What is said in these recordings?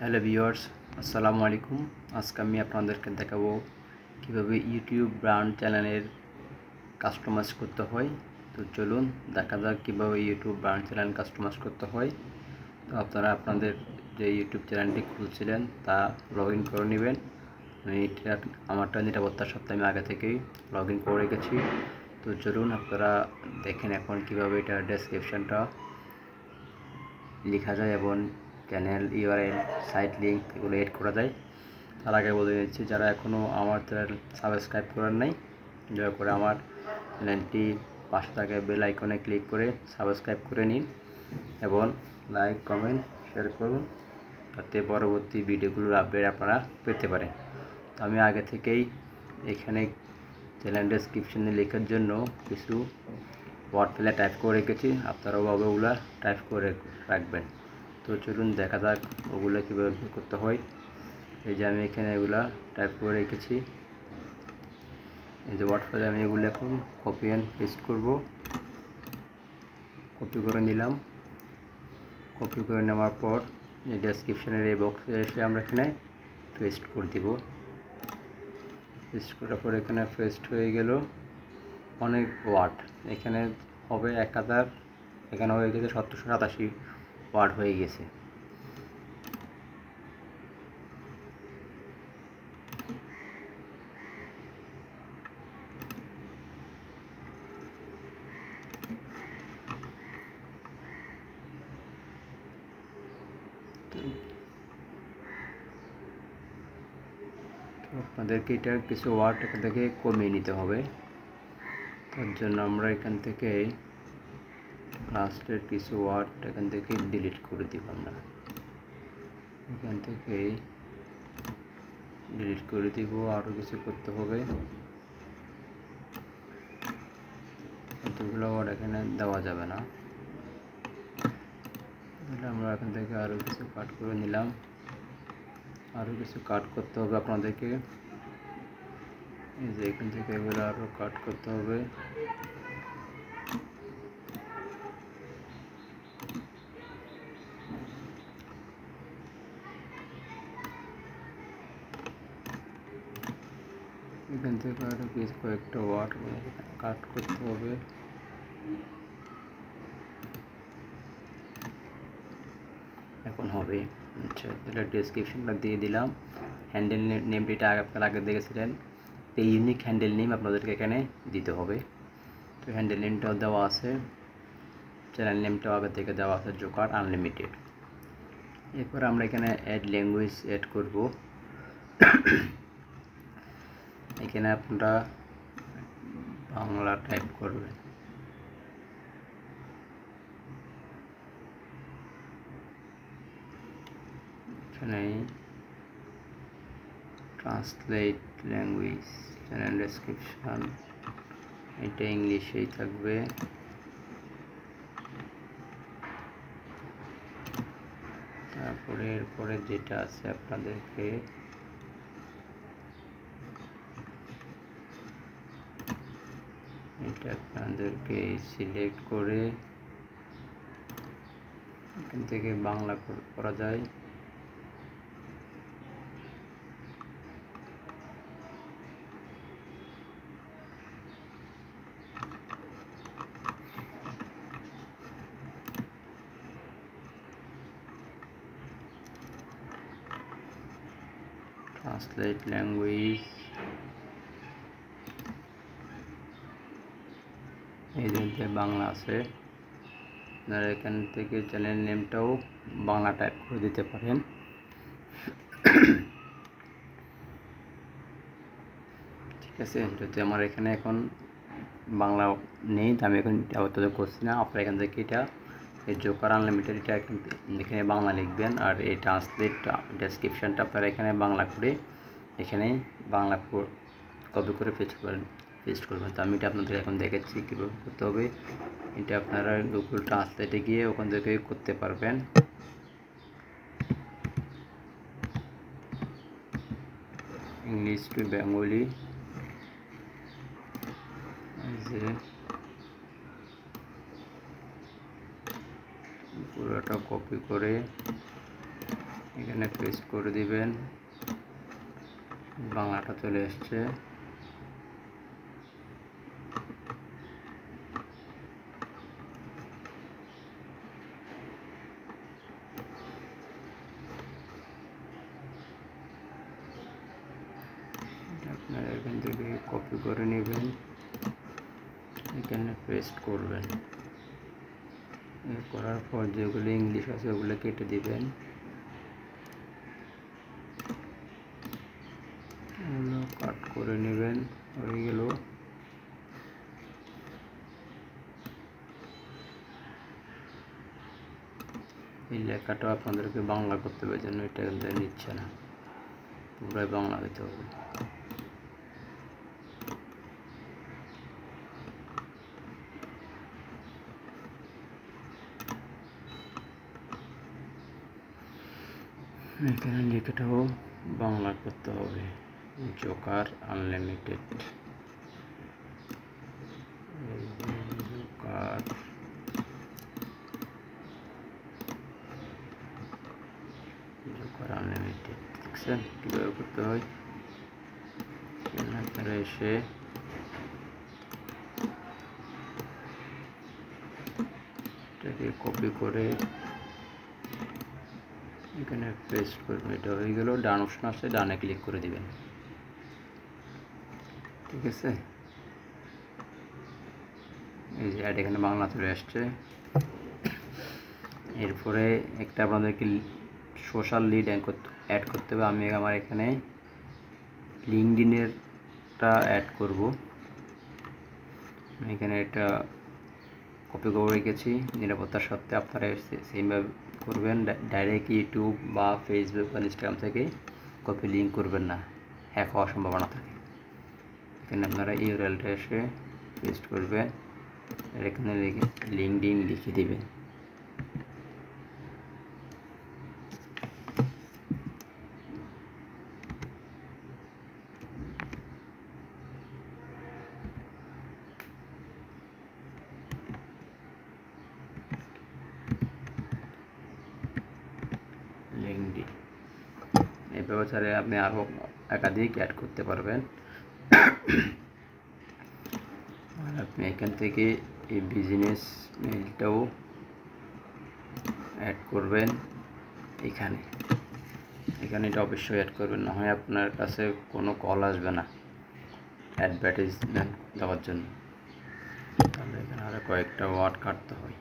Hello viewers, আসসালামু আলাইকুম। আজকে আমি আপনাদেরকে দেখাবো কিভাবে ইউটিউব ব্র্যান্ড চ্যানেলের কাস্টমাইজ করতে হয়। তো চলুন দেখা যাক কীভাবে ইউটিউব ব্র্যান্ড চ্যানেল কাস্টমাইজ করতে হয়। তো আপনারা আপনাদের যে ইউটিউব চ্যানেলটি খুলছিলেন তা লগ ইন করে নেবেন। আমারটা নিরাপত্তার সপ্তাহে আমি আগে থেকেই লগ ইন করে রেখেছি। তো চলুন আপনারা দেখেন এখন কীভাবে এটা ডেসক্রিপশনটা লেখা যায় এবং চ্যানেল ইউআরএল, সাইট লিঙ্ক এগুলো এড করা যায়। তার আগে বলে দিচ্ছি, যারা এখনও আমার চ্যানেল সাবস্ক্রাইব করেন নাই, দয়া করে আমার চ্যানেলটি পাশে থাকা বেল আইকনে ক্লিক করে সাবস্ক্রাইব করে নিন এবং লাইক, কমেন্ট, শেয়ার করুন, যাতে পরবর্তী ভিডিওগুলোর আপডেট আপনারা পেতে পারেন। তো আমি আগে থেকেই এখানে চ্যানেল ডেসক্রিপশনে লেখার জন্য কিছু ওয়ার্ড ফেলে টাইপ করে রেখেছি, আপনারাও ওগুলো টাইপ করে রাখবেন। তো চলুন দেখা যাক ওগুলো কীভাবে করতে হয়। এই যে আমি এখানে এগুলা টাইপ করে রেখেছি। এই যে ওয়ার্ড ফেলে আমি এগুলো এখন কপি অ্যান্ড পেস্ট করব। কপি করে নিলাম। কপি করে নেওয়ার পর এই ডেসক্রিপশনের এই বক্সে এসে আমরা এখানে পেস্ট করে দিব। পেস্ট করার পর এখানে পেস্ট হয়ে গেল অনেক ওয়ার্ড। এখানে হবে 1000, এখানে হয়ে গেছে 787 ওয়ার্ড হয়ে গেছে। আপনাদেরকে এটা কিছু ওয়ার্ড এখান থেকে কমিয়ে নিতে হবে। তার জন্য আমরা এখান থেকে লাস্টের কিছু ওয়ার্ড এখান থেকে ডিলিট করে দিব। আমরা এখান থেকে ডিলিট করে দিব। আরও কিছু করতে হবে, এতগুলো ওয়ার্ড এখানে দেওয়া যাবে না। তাহলে আমরা এখান থেকে আরও কিছু কাট করে নিলাম। আরও কিছু কাট করতে হবে আপনাদেরকে। এই যে এখান থেকে এগুলো আরও কাট করতে হবে। এখান থেকে আরও কিছু কয়েকটা ওয়ার্ড কাট করতে হবে। এখন হবে। আচ্ছা, তাহলে ডেসক্রিপশনটা দিয়ে দিলাম। হ্যান্ডেল নেমটা আপনারা আগে দেখেছিলেন। এই ইউনিক হ্যান্ডেল নেম আপনাদেরকে এখানে দিতে হবে। তো হ্যান্ডেল নেমটাও দেওয়া আছে, চ্যানেল নেমটাও আগে থেকে দেওয়া আছে, জোকার আনলিমিটেড। এরপর আমরা এখানে অ্যাড ল্যাঙ্গুয়েজ অ্যাড করব। এখানে আপনারা বাংলা টাইপ করবেন। এখানে ট্রান্সলেট ল্যাঙ্গুয়েজ, চ্যানেল ডেসক্রিপশন, এটা ইংলিশেই থাকবে। তারপরে এরপরে যেটা আছে আপনাদেরকে এটা আপনাদেরকে সিলেক্ট করে এখান থেকে বাংলা করা যায়। ট্রান্সলেট ল্যাঙ্গুয়েজ, এই যে বাংলা আছে। আপনারা এখান থেকে চ্যানেল নেমটাও বাংলা টাইপ করে দিতে পারেন। ঠিক আছে, যদি আমার এখানে এখন বাংলা নেই, তো আমি এখন আপাতত করছি না। আপনারা এখান থেকে এটা এই জোকার আনলিমিটেড এটা এখানে বাংলা লিখবেন, আর এই ট্রান্সলেট ডেসক্রিপশনটা আপনারা এখানে বাংলা করে এখানে বাংলা কপি করে পেস্ট করবেন। তো আমি এটা আপনাদের এখন দেখাচ্ছি কীভাবে করতে হবে। এটা আপনারা গুগল ট্রান্সলেটে গিয়ে ওখান থেকে করতে পারবেন। ইংলিশ টু বেঙ্গলি, যে পুরোটা কপি করে এখানে পেস্ট করে দিবেন। বাংলাটা চলে আসছে। আপনারা এখান থেকে কপি করে নেবেন, এখানে পেস্ট করবেন। করার পর যেগুলো ইংলিশ আছে ওগুলো কেটে দিবেন, ওগুলো কাট করে নেবেন। হয়ে গেল। এই লেখাটা আপনাদেরকে বাংলা করতে হবে, জন্য এটা নিচ্ছে না, পুরাই বাংলা হতে হবে। এখানে লেখাটাও বাংলা করতে হবে, Joker unlimited. Joker Joker unlimited. দেখছেন কীভাবে করতে হয়? আপনারা এসে এটাকে কপি করে এখানে পেস্ট করবেন। এটা হয়ে গেল। ডান অপশন আছে, ডানে ক্লিক করে দিবেন। ঠিক আছে, এই যে অ্যাড এখানে বাংলা চলে আসছে। এরপরে একটা আপনাদেরকে সোশ্যাল লিড অ্যাড করতে হবে। আমি আমার এখানে লিঙ্কডইনেরটা অ্যাড করব। এখানে এটা কপি করে রেখেছি, নিরাপত্তার সাথে আপনারা সেইভাবে করবেন। ডাইরেক্ট ইউটিউব বা ফেসবুক বা ইনস্টাগ্রাম থেকে কপি লিঙ্ক করবেন না, হ্যাক হওয়ার সম্ভাবনা থাকে। এখানে আপনারা ইউআরএলটা এসে পেস্ট করবেন, এখানে লিঙ্কডইন লিখে দেবেন। লিঙ্কডইন এই ব্যবহারে আপনি আরও একাধিক অ্যাড করতে পারবেন। আর আপনি এখান থেকে এই বিজনেস মেইলটাও অ্যাড করবেন। এখানে এটা অবশ্যই অ্যাড করবেন, না হয় আপনার কাছে কোনো কল আসবে না অ্যাডভার্টাইজমেন্ট দেওয়ার জন্য। তাহলে এখানে আরও কয়েকটা ওয়ার্ড কাটতে হয়।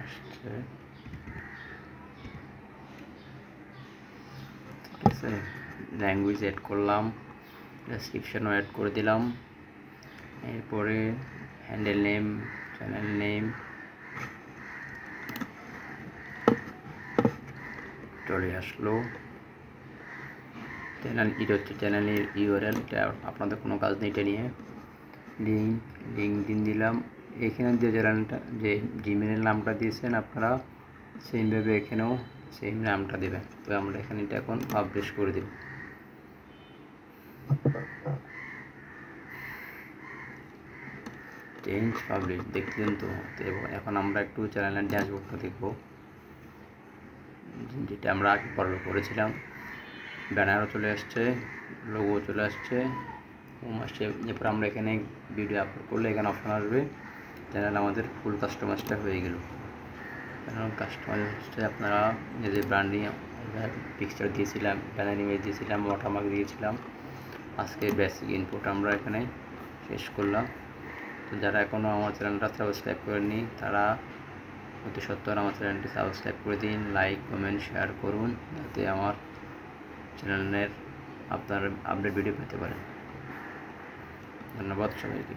আসছে, ঠিক আছে। ল্যাঙ্গুয়েজ অ্যাড করলাম, ডেসক্রিপশনও অ্যাড করে দিলাম। এরপরে হ্যান্ডেল নেম, চ্যানেল নেম চলে আসলো। এটা হচ্ছে চ্যানেলের ইউআরএল। এটা আপনাদের কোনো কাজ নেই, এটা নিয়ে লিঙ্কডইন দিলাম। এখানে যে চ্যানেলটা, যে জিমেলের নামটা দিয়েছেন আপনারা সেইভাবে এখানেও সেম নামটা দেবেন। তো আমরা এখানে এটা এখন পাবলিশ করে দেব। চেঞ্জ পাবলিশ দেখলেন তো। এখন আমরা একটু চ্যানেলের ড্যাশবোর্ডটা দেখব, যেটা আমরা আগে পর্বে করেছিলাম। ব্যানারও চলে আসছে, লোগো চলে আসছে, হোম আসছে। এরপর আমরা এখানে ভিডিও আপলোড করলে এখানে অপশন আসবে চ্যানেল আমাদের ফুল কাস্টমাইজটা হয়ে গেল। চ্যানেল কাস্টমাইজটা আপনারা নিজের ব্র্যান্ডিং পিকচার দিয়েছিলাম, ব্যানার ইমেজ দিয়েছিলাম, ওয়াটারমার্ক দিয়েছিলাম। আজকে বেসিক ইনপুট আমরা এখানে শেষ করলাম। তো যারা এখনও আমার চ্যানেলটা সাবস্ক্রাইব করেননি তারা অতি সত্বর আমার চ্যানেলটি সাবস্ক্রাইব করে দিন, লাইক কমেন্ট শেয়ার করুন, যাতে আমার চ্যানেলের আপনার আপডেট ভিডিও পেতে পারেন। ধন্যবাদ সবাইকে।